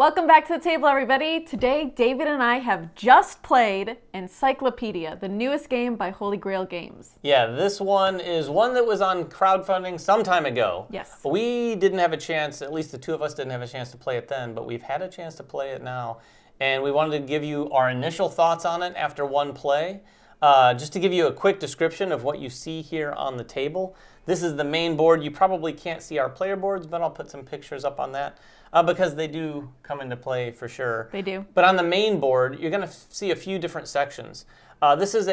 Welcome back to the table, everybody. Today, David and I have just played Encyclopedia, the newest game by Holy Grail Games. Yeah, this one is one that was on crowdfunding some time ago. Yes. We didn't have a chance, at least the two of us didn't have a chance to play it then, but we've had a chance to play it now. And we wanted to give you our initial thoughts on it after one play. Just to give you a quick description of what you see here on the table. This is the main board. You probably can't see our player boards, but I'll put some pictures up on that because they do come into play for sure. They do. But on the main board, you're going to see a few different sections. This is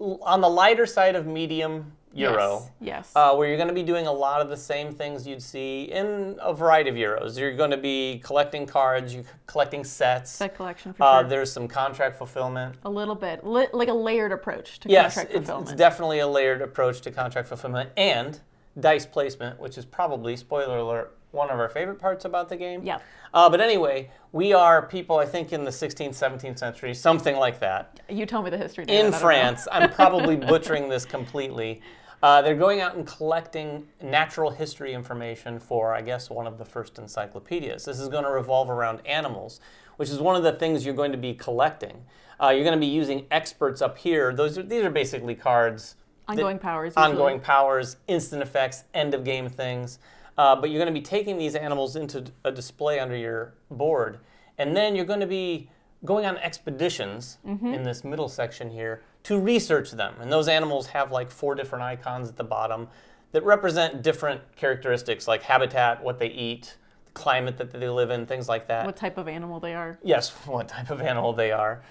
on the lighter side of medium Euro. Yes. Where you're going to be doing a lot of the same things you'd see in a variety of Euros. You're going to be collecting cards, you're collecting sets. Set collection for sure. There's some contract fulfillment. A little bit, like a layered approach to contract fulfillment. Yes, it's definitely a layered approach to contract fulfillment. And dice placement, which is probably, spoiler alert, one of our favorite parts about the game. Yeah. But anyway, we are people, I think, in the 16th, 17th century, something like that. You tell me the history. In France. I'm probably butchering this completely. They're going out and collecting natural history information for, I guess, one of the first encyclopedias. This is going to revolve around animals, which is one of the things you're going to be collecting. You're going to be using experts up here. These are basically cards. Ongoing powers. Ongoing powers, instant effects, end of game things. But you're going to be taking these animals into a display under your board. And then you're going to be going on expeditions in this middle section here to research them. And those animals have like 4 different icons at the bottom that represent different characteristics like habitat, what they eat, the climate that they live in, things like that. What type of animal they are. Yes, what type of animal they are.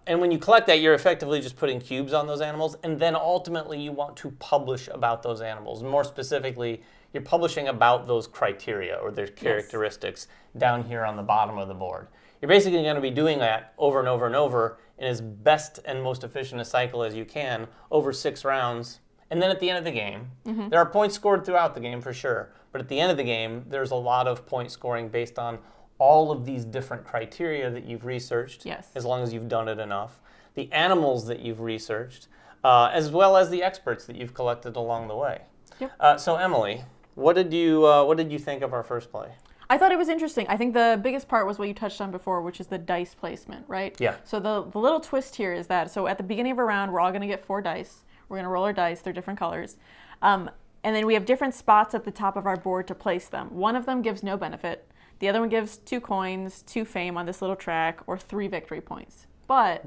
And when you collect that, you're effectively just putting cubes on those animals. And then ultimately you want to publish about those animals. More specifically, you're publishing about those criteria or their characteristics down here on the bottom of the board. You're basically going to be doing that over and over and over in as best and most efficient a cycle as you can over 6 rounds. And then at the end of the game, there are points scored throughout the game for sure. But at the end of the game, there's a lot of point scoring based on all of these different criteria that you've researched, as long as you've done it enough. The animals that you've researched, as well as the experts that you've collected along the way. Yep. So Emily, what did you think of our first play? I thought it was interesting. I think the biggest part was what you touched on before, which is the dice placement, right? Yeah. So the little twist here is that, so at the beginning of a round, we're all going to get 4 dice. We're going to roll our dice. They're different colors. And then we have different spots at the top of our board to place them. One of them gives no benefit. The other one gives 2 coins, 2 fame on this little track, or 3 victory points. But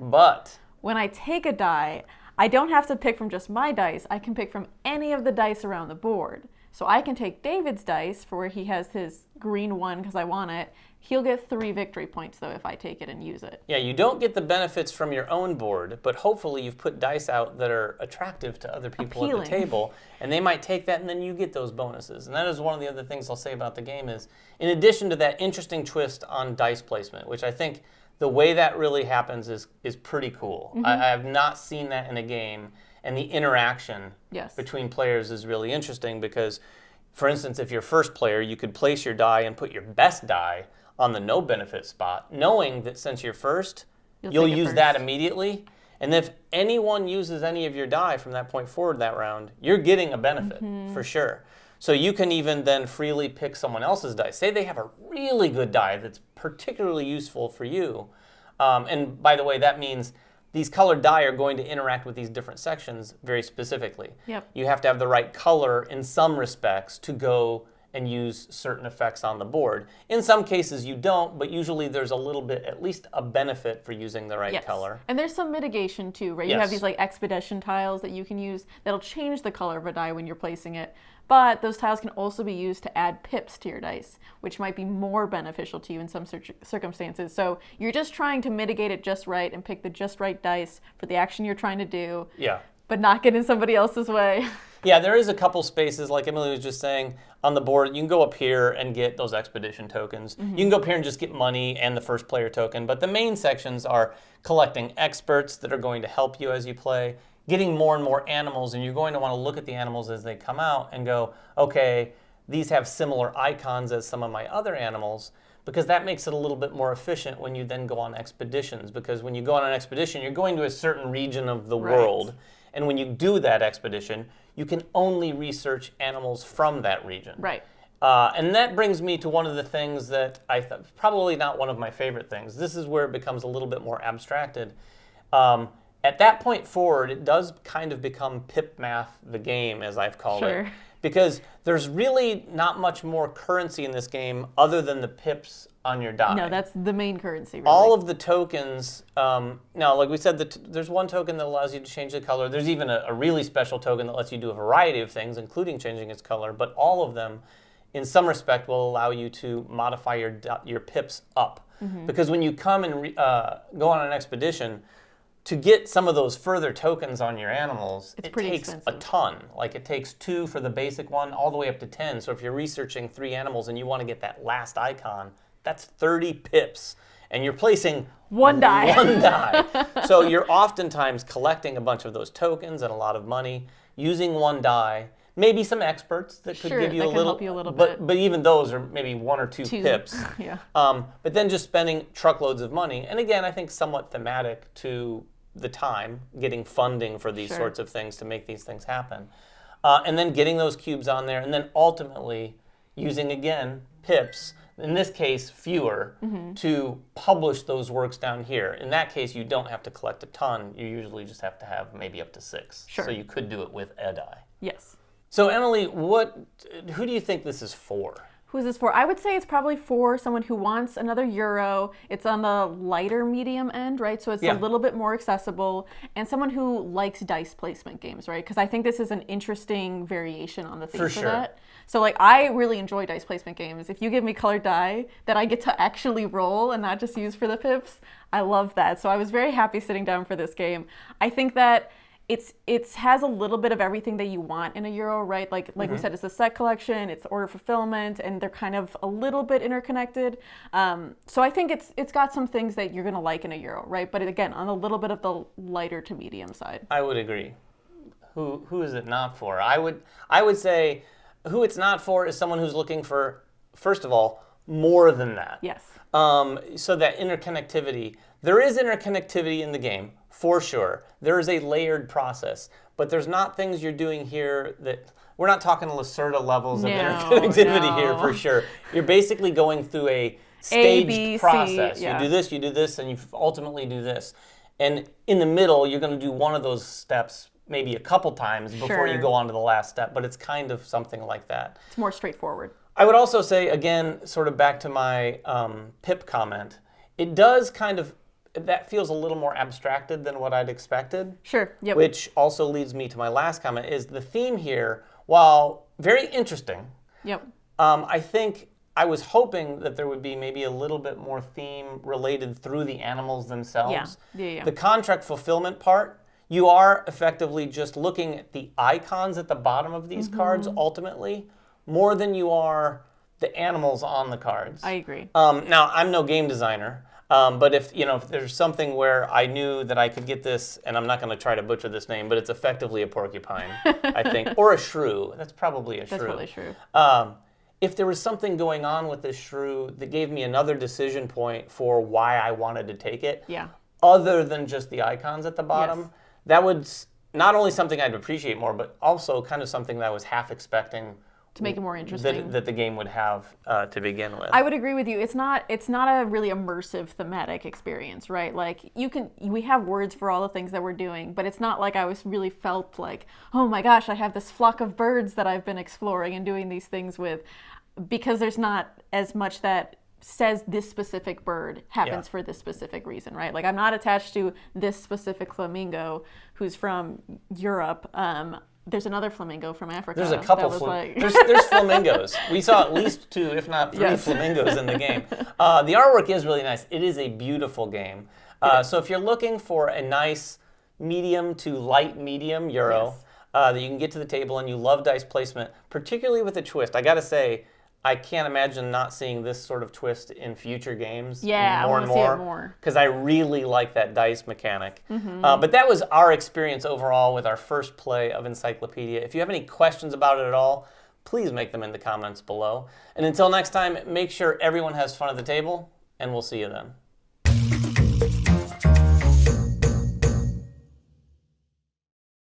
when I take a die, I don't have to pick from just my dice. I can pick from any of the dice around the board. So I can take David's dice for where he has his green 1 because I want it. He'll get 3 victory points, though, if I take it and use it. Yeah, you don't get the benefits from your own board, but hopefully you've put dice out that are attractive to other people at the table, and they might take that, and then you get those bonuses. And that is one of the other things I'll say about the game is, in addition to that interesting twist on dice placement, which I think the way that really happens is pretty cool. I have not seen that in a game. And the interaction between players is really interesting because, for instance, if you're first player, you could place your die and put your best die on the no benefit spot, knowing that since you're first, you'll use that immediately. And if anyone uses any of your die from that point forward that round, you're getting a benefit for sure. So you can even then freely pick someone else's die. Say they have a really good die that's particularly useful for you. And by the way, that means these colored die are going to interact with these different sections very specifically. Yep. You have to have the right color in some respects to go and use certain effects on the board. In some cases you don't, but usually there's a little bit, at least a benefit for using the right color. And there's some mitigation too, right? You have these like expedition tiles that you can use that'll change the color of a die when you're placing it. But those tiles can also be used to add pips to your dice, which might be more beneficial to you in some circumstances. So you're just trying to mitigate it just right and pick the just right dice for the action you're trying to do, but not get in somebody else's way. Yeah, there is a couple spaces, like Emily was just saying, on the board. You can go up here and get those expedition tokens. You can go up here and just get money and the first player token. But the main sections are collecting experts that are going to help you as you play, getting more and more animals, and you're going to want to look at the animals as they come out and go, okay, these have similar icons as some of my other animals, because that makes it a little bit more efficient when you then go on expeditions. Because when you go on an expedition, you're going to a certain region of the world, and when you do that expedition, you can only research animals from that region. Right. And that brings me to one of the things that I thought, probably not one of my favorite things. This is where it becomes a little bit more abstracted. At that point forward, it does kind of become pip math the game, as I've called it. Because there's really not much more currency in this game other than the pips on your die. No, that's the main currency, really. All of the tokens, now, like we said, there's one token that allows you to change the color. There's even a really special token that lets you do a variety of things, including changing its color. But all of them, in some respect, will allow you to modify your pips up. Because when you come and go on an expedition, to get some of those further tokens on your animals, it takes expensive. A ton. Like it takes 2 for the basic one, all the way up to 10. So if you're researching 3 animals and you want to get that last icon, that's 30 pips. And you're placing one die. One die. So you're oftentimes collecting a bunch of those tokens and a lot of money, using one die. Maybe some experts that could give you help you a little bit. But even those are maybe 1 or 2 pips. Yeah. But then just spending truckloads of money. And again, I think somewhat thematic to the time, getting funding for these sorts of things to make these things happen. And then getting those cubes on there, and then ultimately using, again, pips, in this case, fewer, to publish those works down here. In that case, you don't have to collect a ton. You usually just have to have maybe up to 6. So you could do it with a die. Yes. So Emily, who do you think this is for? Who is this for? I would say it's probably for someone who wants another Euro. It's on the lighter medium end, right? So it's a little bit more accessible. And someone who likes dice placement games, right? Because I think this is an interesting variation on the theme for that. So like, I really enjoy dice placement games. If you give me colored die that I get to actually roll and not just use for the pips, I love that. So I was very happy sitting down for this game. I think that it has a little bit of everything that you want in a Euro, right? Like we said, it's a set collection, it's order fulfillment, and they're kind of a little bit interconnected. So I think it's got some things that you're going to like in a Euro, right? But again, on a little bit of the lighter to medium side. I would agree. Who is it not for? I would say who it's not for is someone who's looking for, first of all, more than that. Yes. So that interconnectivity. There is interconnectivity in the game, for sure. There is a layered process, but there's not things you're doing here that, we're not talking Lacerda levels of interconnectivity here, for sure. You're basically going through a staged process. You do this, and you ultimately do this. And in the middle, you're going to do one of those steps maybe a couple times before you go on to the last step, but it's kind of something like that. It's more straightforward. I would also say, again, sort of back to my pip comment, it does kind of, that feels a little more abstracted than what I'd expected. Sure, yep. Which also leads me to my last comment, is the theme here, while very interesting, I think I was hoping that there would be maybe a little bit more theme related through the animals themselves. Yeah. The contract fulfillment part, you are effectively just looking at the icons at the bottom of these cards, ultimately, more than you are the animals on the cards. I agree. Now, I'm no game designer, but if there's something where I knew that I could get this, and I'm not going to try to butcher this name, but it's effectively a porcupine, I think, or a shrew. That's probably a shrew. That's probably true. If there was something going on with this shrew that gave me another decision point for why I wanted to take it, other than just the icons at the bottom, that would not only something I'd appreciate more, but also kind of something that I was half expecting to make it more interesting that the game would have to begin with. I would agree with you. It's not a really immersive thematic experience, right? Like we have words for all the things that we're doing, but it's not like I was really felt like, oh my gosh, I have this flock of birds that I've been exploring and doing these things with, because there's not as much that says this specific bird happens for this specific reason, right? Like I'm not attached to this specific flamingo who's from Europe. There's another flamingo from Africa. There's a couple. There's flamingos. We saw at least 2, if not 3 flamingos in the game. The artwork is really nice. It is a beautiful game. So if you're looking for a nice medium to light medium Euro that you can get to the table and you love dice placement, particularly with a twist, I got to say, I can't imagine not seeing this sort of twist in future games more and more. Because I really like that dice mechanic. But that was our experience overall with our first play of Encyclopedia. If you have any questions about it at all, please make them in the comments below. And until next time, make sure everyone has fun at the table, and we'll see you then.